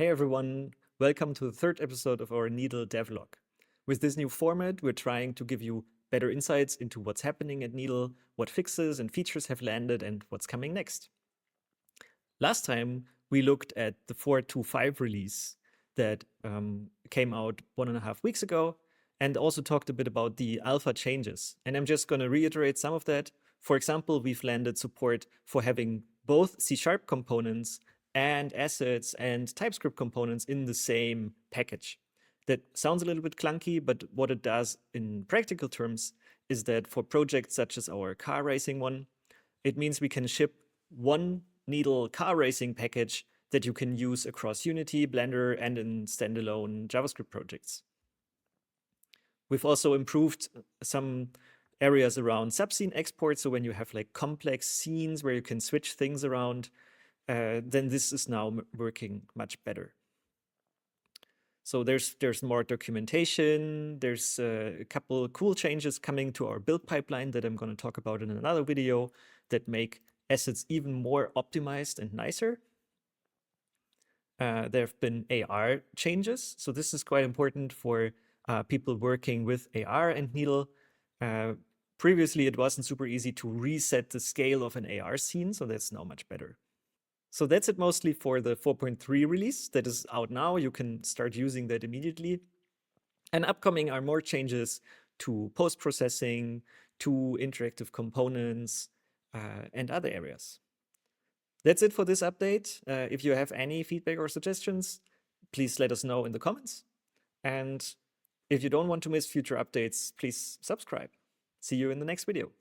Hey everyone, welcome to the third episode of our Needle Devlog. With this new format, we're trying to give you better insights into what's happening at Needle, what fixes and features have landed, and what's coming next. Last time, we looked at the 4.2.5 release that came out 1.5 weeks ago, and also talked a bit about the alpha changes. And I'm just going to reiterate some of that. For example, we've landed support for having both C# components and assets and TypeScript components in the same package. That sounds a little bit clunky, but what it does in practical terms is that for projects such as our car racing one, it means we can ship one Needle car racing package that you can use across Unity, Blender, and in standalone JavaScript projects. We've also improved some areas around subscene export. So when you have like complex scenes where you can switch things around, then this is now working much better. So there's more documentation. There's a couple cool changes coming to our build pipeline that I'm going to talk about in another video that make assets even more optimized and nicer. There have been AR changes. So this is quite important for people working with AR and Needle. Previously, it wasn't super easy to reset the scale of an AR scene, so that's now much better. So that's it mostly for the 4.3 release that is out now. You can start using that immediately. And upcoming are more changes to post-processing, to interactive components, and other areas. That's it for this update. If you have any feedback or suggestions, please let us know in the comments. And if you don't want to miss future updates, please subscribe. See you in the next video.